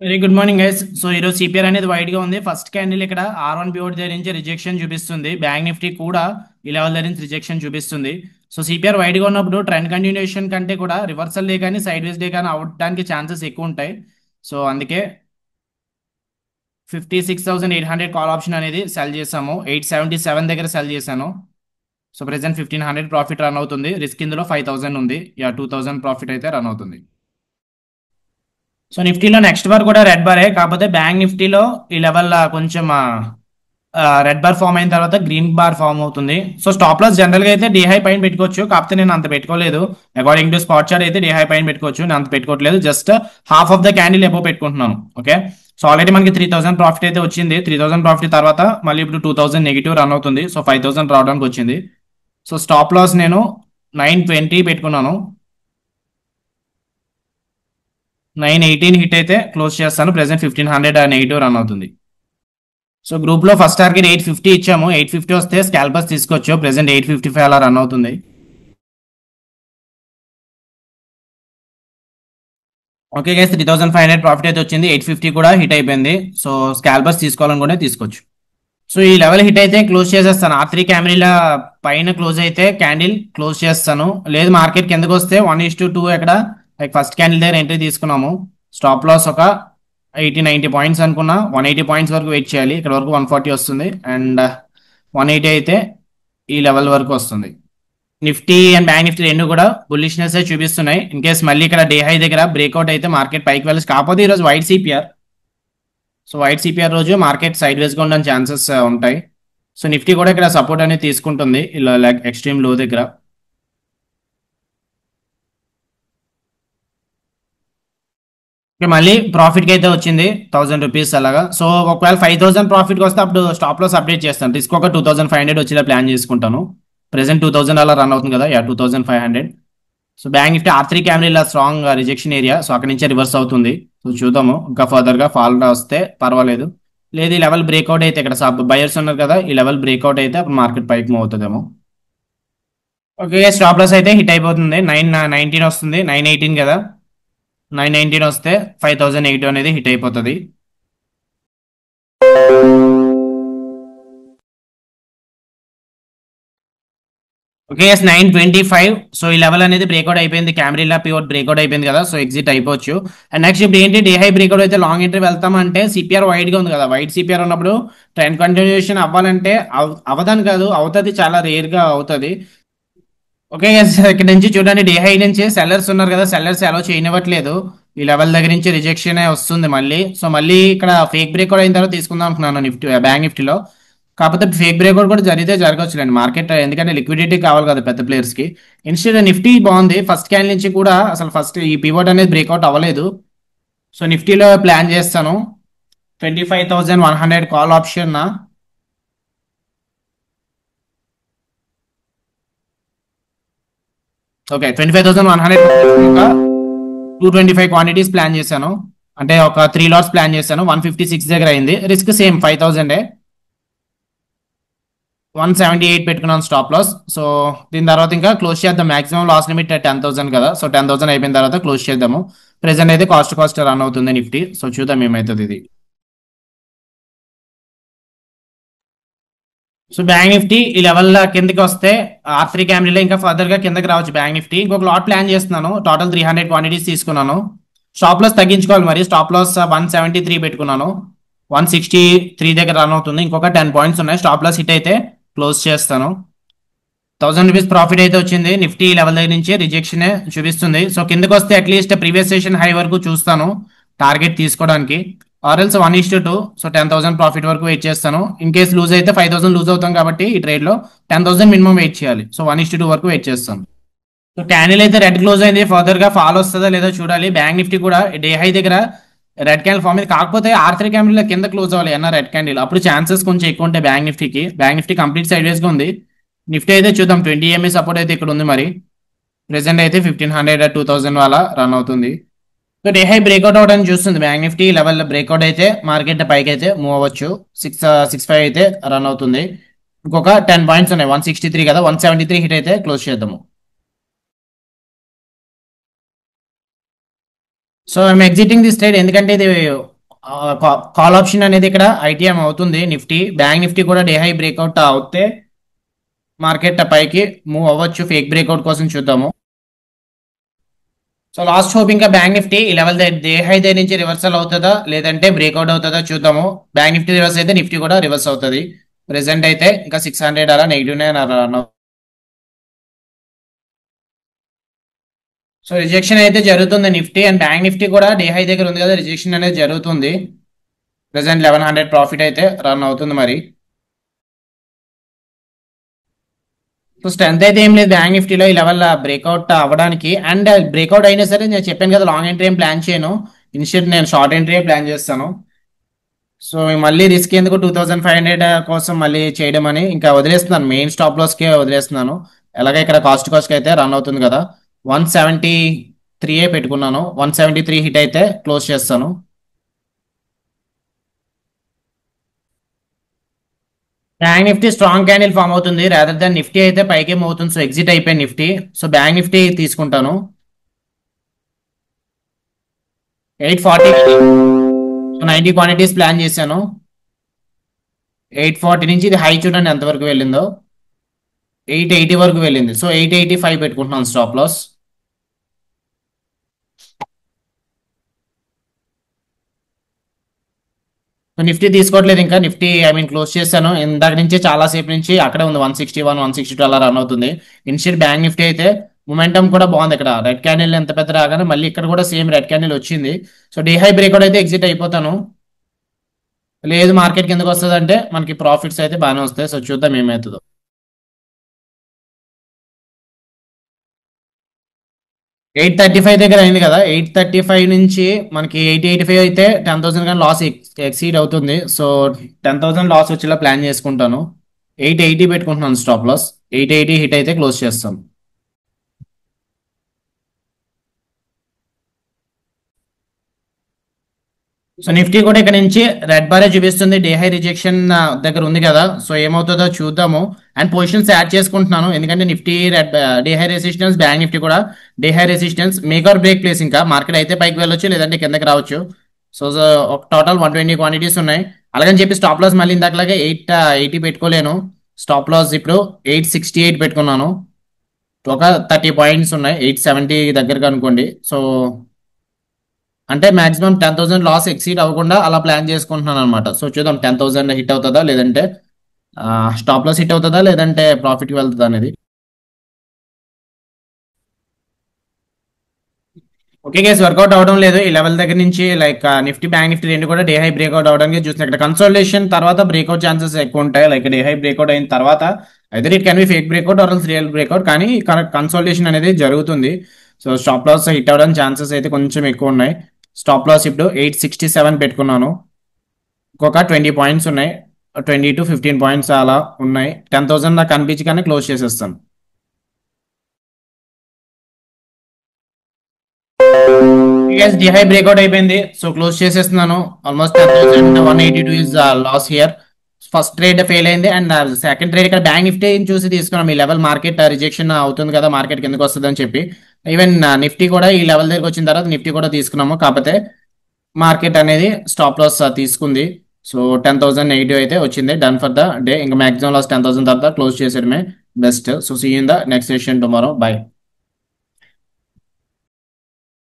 Very good morning guys. So ఈరోజు CPR అనేది wide గా ఉంది. ఫస్ట్ క్యాండిల్ ఇక్కడ R1 పివోట్ దగ్గర నుంచి రిజెక్షన్ చూపిస్తుంది. బ్యాంక్ నిఫ్టీ కూడా ఈ లెవెల్ దగ్గర నుంచి రిజెక్షన్ చూపిస్తుంది. సో సిపిఆర్ వైడ్ గా ఉన్నప్పుడు ట్రెండ్ కంటిన్యూషన్ కంటే కూడా రివర్సల్ డే కానీ సైడ్ వేస్ డే కానీ అవడానికి ఛాన్సెస్ ఎక్కువ ఉంటాయి. సో అందుకే 56,800 కాల్ ఆప్షన్ అనేది సెల్ చేసాము. 877 దగ్గర సెల్ చేశాను. సో ప్రెసెంట్ 1500 ప్రాఫిట్ రన్ అవుతుంది. రిస్క్ ఇందులో 5000 ఉంది. 2000 ప్రాఫిట్ అయితే రన్ అవుతుంది. సో నిఫ్టీలో నెక్స్ట్ బార్ కూడా రెడ్ బారే, కాకపోతే బ్యాంక్ నిఫ్టీలో ఈ లెవెల్ కొంచెం రెడ్ బార్ ఫామ్ అయిన తర్వాత గ్రీన్ బార్ ఫామ్ అవుతుంది. సో స్టాప్ లాస్ జనరల్ గా అయితే డే హై పైన పెట్టుకోవచ్చు, కాకపోతే నేను అంత పెట్టుకోలేదు. అకార్డింగ్ టు స్పాట్ చార్ట్ అయితే డే హై పైన పెట్టుకోవచ్చు, నేను అంత పెట్టుకోవట్లేదు. Just half of the candle above పెట్టుకుంటున్నాను. ఓకే, సో ఆల్రెడీ మనకి 3000 ప్రాఫిట్ అయితే వచ్చింది. 3000 ప్రాఫిట్ తర్వాత మళ్ళీ ఇప్పుడు 2000 నెగిటివ్ రన్ అవుతుంది. సో 5000 రావడానికి వచ్చింది. సో స్టాప్ లాస్ నేను 920 పెట్టుకున్నాను. 918 హిట్ అయితే క్లోజ్ చేస్తాను. ప్రెసెంట్ 1500 నెగిటివ్ రన్ అవుతుంది. సో గ్రూప్ లో ఫస్ట్ టార్గెట్ 850 ఇచ్చాము. 850 వస్తే స్కాల్పర్స్ తీసుకోవచ్చు. ప్రెసెంట్ 855 అలా రన్ అవుతుంది. ఓకే గైస్, 3500 ప్రాఫిట్ అయితే వచ్చింది. 850 కూడా హిట్ అయిపోయింది. సో స్కాల్పర్స్ తీసుకోవాలనుకుంటే తీసుకోవచ్చు. సో ఈ లెవెల్ హిట్ అయితే క్లోజ్ చేసేస్తాను. R3 కెమెరీల పైన క్లోజ్ అయితే క్యాండిల్ క్లోజ్ చేస్తాను. లేదు మార్కెట్ కిందకు వస్తే 1:2 ఎక్కడ లైక్ ఫస్ట్ క్యాండిల్ దగ్గర ఎంట్రీ తీసుకున్నాము. స్టాప్ లాస్ ఒక 80-90 పాయింట్స్ అనుకున్నా. 180 పాయింట్స్ వరకు వెయిట్ చేయాలి. ఇక్కడ వరకు 140 వస్తుంది అండ్ 180 అయితే ఈ లెవెల్ వరకు వస్తుంది. నిఫ్టీ అండ్ బ్యాంక్ నిఫ్టీ రెండు కూడా బుల్లిష్నెస్ చూపిస్తున్నాయి. ఇన్ కేస్ మళ్ళీ ఇక్కడ డే హై దగ్గర బ్రేక్అవుట్ అయితే మార్కెట్ పైకి వెళ్ళచ్చు. కాకపోతే ఈరోజు white CPR, so white CPR రోజు మార్కెట్ సైడ్ వేస్ గా ఉండడానికి ఛాన్సెస్ ఉంటాయి. సో నిఫ్టీ కూడా ఇక్కడ సపోర్ట్ అనేది తీసుకుంటుంది ఇలా లైక్ ఎక్స్ట్రీమ్ లో దగ్గర. మళ్ళీ ప్రాఫిట్ కి అయితే వచ్చింది 1000 రూపీస్ అలాగా. సో ఒకవేళ 5000 ప్రాఫిట్ వస్తే అప్పుడు స్టాప్ లాస్ అప్డేట్ చేస్తాను. రిస్క్ ఒక 2500 వచ్చేలా ప్లాన్ చేసుకుంటాను. ప్రెసెంట్ 2000 అలా రన్ అవుతుంది కదా, 2500. So bank Nifty R3 camera strong rejection area, so అక్కడ నుంచే రివర్స్ అవుతుంది. సో చూద్దాము, ఇంకా ఫర్దర్ గా ఫాల్ వస్తే పర్వాలేదు. లేదు ఈ లెవెల్ బ్రేక్అవుట్ అయితే ఇక్కడ బయర్స్ ఉన్నారు కదా, ఈ లెవెల్ బ్రేక్అవుట్ అయితే అప్పుడు మార్కెట్ పైకి మూవ్ అవుతుందేమో. ఓకే, స్టాప్ లాస్ అయితే హిట్ అయిపోతుంది. 919 వస్తుంది. 918 కదా, 919 వస్తే 5008 అనేది హిట్ అయిపోతుంది. ఓకే, 925. సో ఈ లెవెల్ అనేది బ్రేక్అవుట్ అయిపోయింది. కెమెరా పివోట్ బ్రేక్అవుట్ అయిపోయింది కదా, సో ఎగ్జిట్ అయిపోవచ్చు. అండ్ నెక్స్ట్ ఇప్పుడు ఏంటి, డే హై బ్రేక్అవుట్ అయితే లాంగ్ ఎంట్రీ వెళ్తామంటే సిపిఆర్ వైడ్ గా ఉంది కదా, వైట్ సిపిఆర్ ఉన్నప్పుడు ట్రెండ్ కంటిన్యూషన్ అవ్వాలంటే అవదని కాదు, అవుతుంది, చాలా రేర్ గా అవుతుంది. ఓకే, ఇక్కడ నుంచి చూడండి, డే హై నుంచి సెల్లర్స్ ఉన్నారు కదా, సెల్లర్స్ అలో చేయనివ్వట్లేదు. ఈ లెవెల్ దగ్గర నుంచి రిజెక్షన్ వస్తుంది మళ్ళీ. సో మళ్ళీ ఇక్కడ ఫేక్ బ్రేక్అవుట్ అయిన తర్వాత తీసుకుందాం అనుకున్నాను నిఫ్టీ బ్యాంక్ నిఫ్టీలో. కాకపోతే ఫేక్ బ్రేక్అవుట్ కూడా జరిగితే జరగవచ్చులేండి మార్కెట్, ఎందుకంటే లిక్విడిటీ కావాలి కదా పెద్ద ప్లేయర్స్ కి. ఇన్స్టెడ్ నిఫ్టీ బాగుంది. ఫస్ట్ క్యాండిల్ నుంచి కూడా అసలు ఫస్ట్ ఈ పివోట్ అనేది బ్రేక్అవుట్ అవ్వలేదు. సో నిఫ్టీలో ప్లాన్ చేస్తాను 25,100 call option. Okay, 25,100 225 quantities plan చేశాను. అంటే ఒక 3 లాట్స్ ప్లాన్ చేశాను. 156 దగ్గర అయింది. Risk same 5000. 178 పెట్టుకున్నాను స్టాప్ లాస్. సో దీని తర్వాత ఇంకా క్లోజ్ చేద్దాం. మాక్సిమం లాస్ లిమిట్ 10,000 కదా, సో 10,000 అయిపోయిన తర్వాత క్లోజ్ చేద్దాము. ప్రెసెంట్ అయితే కాస్ట్ రన్ అవుతుంది నిఫ్టీ. సో చూద్దాం ఏమవుతుంది ఇది. సో బ్యాంక్ నిఫ్టీ ఈ లెవెల్ కిందకి వస్తే R3 కెమెరాలో ఇంకా ఫర్దర్ గా కిందకి రావచ్చు బ్యాంక్ నిఫ్టీ. ఇంకొక లాట్ ప్లాన్ చేస్తున్నాను. టోటల్ 300 క్వాంటిటీస్ తీసుకున్నాను. స్టాప్ లాస్ తగ్గించుకోవాలి మరి. స్టాప్ లాస్ 173 పెట్టుకున్నాను. 163 దగ్గర రన్ అవుతుంది. ఇంకొక 10 పాయింట్స్ ఉన్నాయి. స్టాప్ లాస్ హిట్ అయితే క్లోజ్ చేస్తాను. 1000 రూపీస్ ప్రాఫిట్ అయితే వచ్చింది. నిఫ్టీ లెవెల్ దగ్గర నుంచి రిజెక్షన్ చూపిస్తుంది. సో కిందకి వస్తే అట్లీస్ట్ ప్రీవియస్ సెషన్ హై వరకు చూస్తాను టార్గెట్ తీసుకోవడానికి. ఆర్ఎల్స్ 1:2. సో 10,000 ప్రాఫిట్ వరకు వెయిట్ చేస్తాను. ఇన్ కేస్ లూజ్ అయితే 5,000 లూజ్ అవుతాం కాబట్టి ఈ ట్రేడ్ లో 10,000 మినిమం వెయిట్ చేయాలి. సో 1:2 వరకు వెయిట్ చేస్తాను. సో క్యాండిల్ అయితే రెడ్ క్లోజ్ అయింది. ఫర్దర్ గా ఫాల్ వస్తుందా లేదో చూడాలి. బ్యాంక్ నిఫ్టీ కూడా డే హై దగ్గర రెడ్ క్యాండిల్ ఫామ్ అయింది. కాకపోతే R3 క్యాండిల్ కింద క్లోజ్ అవ్వాలి అన్న రెడ్ క్యాండిల్, అప్పుడు ఛాన్సెస్ కొంచెం ఎక్కువ ఉంటాయి బ్యాంక్ నిఫ్టీకి. Bank Nifty complete sideways గా ఉంది. నిఫ్టీ అయితే చూద్దాం. 20 EMA సపోర్ట్ అయితే ఇక్కడ ఉంది. మరి ప్రెసెంట్ అయితే 1500 2000 అలా రన్ అవుతుంది. సో డే హై బ్రేక్అవుట్ అవడానికి చూస్తుంది బ్యాంక్ నిఫ్టీ. లెవెల్ బ్రేక్అవుట్ అయితే మార్కెట్ పైకి అయితే మూవ్ అవ్వచ్చు. 665 అయితే రన్ అవుతుంది. ఇంకొక 10 పాయింట్స్ ఉన్నాయి. 163 కదా, 173 హిట్ అయితే క్లోజ్ చేద్దాము. So I'm exiting this trade, ఎందుకంటే ఇది కాల్ ఆప్షన్ అనేది ఇక్కడ ఐటీఎం అవుతుంది నిఫ్టీ. బ్యాంక్ నిఫ్టీ కూడా డే హై బ్రేక్అవుట్ అవుతే మార్కెట్ పైకి మూవ్ అవ్వచ్చు. ఫేక్ బ్రేక్అవుట్ కోసం చూద్దాము. సో లాస్ట్ హోప్ ఇంకా బ్యాంక్ నిఫ్టీ ఈ లెవెల్ డే హై దగ్గర నుంచి రివర్సల్ అవుతుందా లేదంటే బ్రేక్అవుట్ అవుతుందా చూద్దాము. బ్యాంక్ నిఫ్టీ రివర్స్ అయితే నిఫ్టీ కూడా రివర్స్ అవుతుంది. ప్రెసెంట్ అయితే ఇంకా 600 అలా నెగిటివ్ రన్. సో రిజెక్షన్ అయితే జరుగుతుంది నిఫ్టీ అండ్ బ్యాంక్ నిఫ్టీ కూడా డే హై దగ్గర ఉంది కదా, రిజెక్షన్ అనేది జరుగుతుంది. ప్రెసెంట్ 1100 ప్రాఫిట్ అయితే రన్ అవుతుంది మరి. సో స్ట్రెంత్ అయితే ఏం లేదు బ్యాంక్ నిఫ్టీలో ఈ లెవెల్ బ్రేక్అవుట్ అవ్వడానికి. అండ్ బ్రేక్అవుట్ అయినా సరే నేను చెప్పాను కదా లాంగ్ ఎంట్రీ ఏం ప్లాన్ చేయను. ఇనిషియల్ నేను షార్ట్ ఎంట్రీ ప్లాన్ చేస్తాను. సో మళ్ళీ రిస్క్ ఎందుకు 2500 కోసం మళ్ళీ చేయడం అని ఇంకా వదిలేస్తున్నాను. మెయిన్ స్టాప్ లాస్కే వదిలేస్తున్నాను. ఎలాగ ఇక్కడ కాస్ట్ అయితే రన్ అవుతుంది కదా, 173 పెట్టుకున్నాను. 173 హిట్ అయితే క్లోజ్ చేస్తాను. Bank nifty strong candle form అవుతుంది రాదర్ దాన్ నిఫ్టీ అయితే పైకి మూవ్ అవుతుంది. సో ఎగ్జిట్ అయిపోయి నిఫ్టీ. సో బ్యాంక్ నిఫ్టీ తీసుకుంటాను 840. సో 90 క్వాంటిటీస్ ప్లాన్ చేశాను. 840 నుంచి ఇది హై చూడండి ఎంతవరకు వెళ్ళిందో, 880 వరకు వెళ్ళింది. సో 885 పెట్టుకుంటున్నాను స్టాప్ లాస్. సో నిఫ్టీ తీసుకోవట్లేదు ఇంకా. నిఫ్టీ క్లోజ్ చేశాను ఇందాక నుంచి, చాలా సేపు నుంచి అక్కడే ఉంది. 161 162 అలా రన్ అవుతుంది. ఇన్షియల్ బ్యాంక్ నిఫ్టీ అయితే మొమెంటం కూడా బాగుంది. ఇక్కడ రెడ్ క్యాండిల్ ఎంత పెద్ద రాగానే మళ్ళీ ఇక్కడ కూడా సేమ్ రెడ్ క్యాండిల్ వచ్చింది. సో డే హై బ్రేక్అవుట్ అయితే ఎగ్జిట్ అయిపోతాను. లేదు మార్కెట్ కిందకు వస్తుంది అంటే మనకి ప్రాఫిట్స్ అయితే బాగానే వస్తాయి. సో చూద్దాం ఏమవుతుందో. 835 దగ్గర అయింది కదా, 835 నుంచి మనకి 885 అయితే 10,000 కానీ లాస్ ఎక్సీడ్ అవుతుంది. సో 10,000 లాస్ వచ్చేలా ప్లాన్ చేసుకుంటాను. 880 పెట్టుకుంటున్నాను స్టాప్ లాస్. 880 హిట్ అయితే క్లోజ్ చేస్తాం. సో నిఫ్టీ కూడా ఇక్కడ నుంచి రెడ్ బారే చూపిస్తుంది. డే హై రిజెక్షన్ దగ్గర ఉంది కదా, సో ఏమవుతుందో చూద్దాము. అండ్ పొజిషన్స్ యాడ్ చేసుకుంటున్నాను ఎందుకంటే Nifty red day high resistance, bank Nifty కూడా day high resistance. Make or break place. ఇంకా మార్కెట్ అయితే పైకి వెళ్ళొచ్చు లేదంటే కిందకి రావచ్చు. సో టోటల్ 120 క్వాంటిటీస్ ఉన్నాయి. అలాగని చెప్పి స్టాప్ లాస్ మళ్ళీ ఇందాకలాగే 880 పెట్టుకోలేను. స్టాప్ లాస్ ఇప్పుడు 868 పెట్టుకున్నాను. ఒక 30 పాయింట్స్ ఉన్నాయి. 870 దగ్గరకు అనుకోండి. సో అంటే మాక్సిమం 10,000 లాస్ ఎక్సీడ్ అవ్వకుండా అలా ప్లాన్ చేసుకుంటున్నాను అనమాట. సో చూద్దాం 10,000 హిట్ అవుతుందా లేదంటే స్టాప్ లాస్ హిట్ అవుతుందా లేదంటే ప్రాఫిట్కి వెళ్తుందా అనేది. ఓకే గైస్, వర్కౌట్ అవడం లేదు ఈ లెవెల్ దగ్గర నుంచి. లైక్ నిఫ్టీ బ్యాంక్ నిఫ్టీ రెండు కూడా డే హై బ్రేక్అవుట్ అవడానికి చూసిన ఇక్కడ కన్సోలేషన్ తర్వాత బ్రేక్అవుట్ ఛాన్సెస్ ఎక్కువ ఉంటాయి. లైక్ డే హై బ్రేక్అవుట్ అయిన తర్వాత either it can be fake breakout or real breakout, కానీ కన్సోలేషన్ అనేది జరుగుతుంది. సో స్టాప్ లాస్ హిట్ అవ్వడానికి ఛాన్సెస్ అయితే కొంచెం ఎక్కువ ఉన్నాయి. స్టాప్ లాస్ ఇప్పుడు 867 పెట్టుకున్నాను. ఇంకొక 20 పాయింట్స్ ఉన్నాయి. 20 to 15 పాయింట్స్ అలా ఉన్నాయి. 10,000 నాకు కనిపించి కానీ క్లోజ్ చేసేస్తాను. డి హై బ్రేక్అవుట్ అయిపోయింది. సో క్లోజ్ చేసేస్తున్నాను. Almost 10,182 is loss here. First trade fail అయింది అండ్ సెకండ్ ట్రేడ్ ఇక్కడ బ్యాంక్ నిఫ్టీ చూసి తీసుకున్నాం. ఈ లెవెల్ మార్కెట్ రిజెక్షన్ అవుతుంది కదా, మార్కెట్ కిందకి వస్తుంది అని చెప్పి. ఈవెన్ నిఫ్టీ కూడా ఈ లెవెల్ దగ్గరికి వచ్చిన తర్వాత నిఫ్టీ కూడా తీసుకున్నాము. కాకపోతే మార్కెట్ అనేది స్టాప్ లాస్ తీసుకుంది. సో 10,000 నెగిటివ్ అయితే వచ్చింది. Done for the day. ఇంకా మాక్సిమం లాస్ 10,000 తర్వాత క్లోజ్ చేసేయడమే best. So see in the next session tomorrow. By.